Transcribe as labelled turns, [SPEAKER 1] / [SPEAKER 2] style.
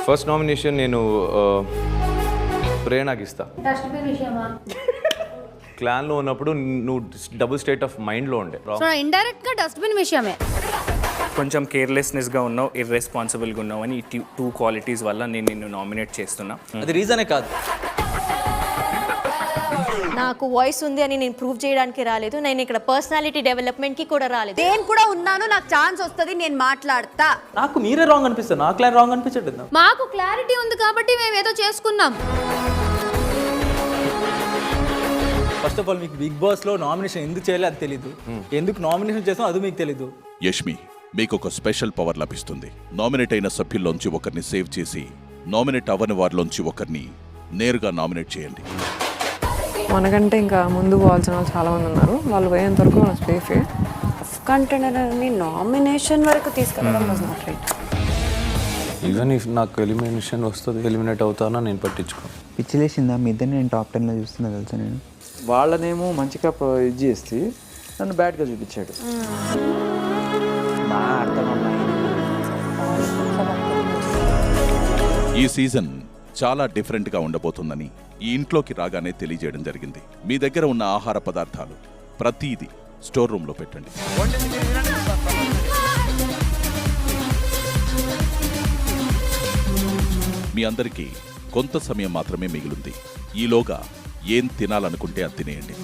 [SPEAKER 1] First nomination నేను ప్రేరణకి ఇస్తా. క్లాన్లో ఉన్నప్పుడు నువ్వు డబుల్ స్టేట్ ఆఫ్ మైండ్లో ఉండే.
[SPEAKER 2] ఇండైరెక్ట్గా డస్ట్బిన్ విషయమే.
[SPEAKER 3] కొంచెం కేర్లెస్నెస్గా ఉన్నావు, ఇర్రెస్పాన్సిబుల్గా ఉన్నావు అని ఈ 2 క్వాలిటీస్ వల్ల నేను నిన్ను నామినేట్ చేస్తున్నా.
[SPEAKER 4] అది రీజనే కాదు.
[SPEAKER 5] నాకు వాయిస్ ఉంది అని నేను ప్రూవ్ చేయడానికి రాలేదు. నేను ఇక్కడ పర్సనాలిటీ డెవలప్మెంట్ కి కూడా రాలేదు.
[SPEAKER 2] నేను కూడా ఉన్నాను, నాకు ఛాన్స్ వస్తుంది, నేను మాట్లాడతా.
[SPEAKER 4] నాకు మీరే రాంగ్ అనిపిస్తుంది, నాకు క్లాన్ రాంగ్ అనిపించట్లేదు.
[SPEAKER 2] మాకు క్లారిటీ ఉంది కాబట్టి మేము ఏదో చేసుకున్నాం.
[SPEAKER 4] ఫస్ట్ ఆఫ్ ఆల్ మీకు బిగ్ బాస్ లో నామినేషన్ ఎందుకు చేయాలి అది తెలీదు, ఎందుకు నామినేషన్ చేస్తాం అది మీకు తెలీదు.
[SPEAKER 6] యష్మి, మీకు ఒక స్పెషల్ పవర్ లభిస్తుంది. నామినేట్ అయిన సభ్యుల్లోంచి ఒకరిని సేవ్ చేసి నామినేట్ అవ్వని వారిలోంచి ఒకరిని నేరుగా నామినేట్ చేయండి.
[SPEAKER 7] మనకంటే ఇంకా ముందు పోవాల్సిన వాళ్ళు చాలా మంది ఉన్నారు. వాళ్ళు పోయేంత వరకు మనం సేఫే.
[SPEAKER 8] కంటెండర్ని నామినేషన్ వరకు తీసుకెళ్ళడం was not right.
[SPEAKER 1] Even if నాకు ఎలిమినేషన్ వస్తుంది, ఎలిమినేట్ అవుతానో నేను పట్టించుకోను.
[SPEAKER 9] పిచ్చిలేసిందా మీ ఇద్దరిని నేను టాప్ 10లో చూస్తున్నా తెలుసా. నేను
[SPEAKER 10] వాళ్ళనేమో మంచిగా ఇది చేస్తే నన్ను బ్యాడ్గా చూపించాడు.
[SPEAKER 9] బాగా అర్థమమ్మాయి.
[SPEAKER 6] ఈ సీజన్ చాలా డిఫరెంట్గా ఉండబోతుందని ఈ ఇంట్లోకి రాగానే తెలియజేయడం జరిగింది. మీ దగ్గర ఉన్న ఆహార పదార్థాలు ప్రతిదీ స్టోర్ రూమ్లో పెట్టండి. మీ అందరికీ కొంత సమయం మాత్రమే మిగిలింది. ఈలోగా ఏం తినాలనుకుంటే అది తినేయండి.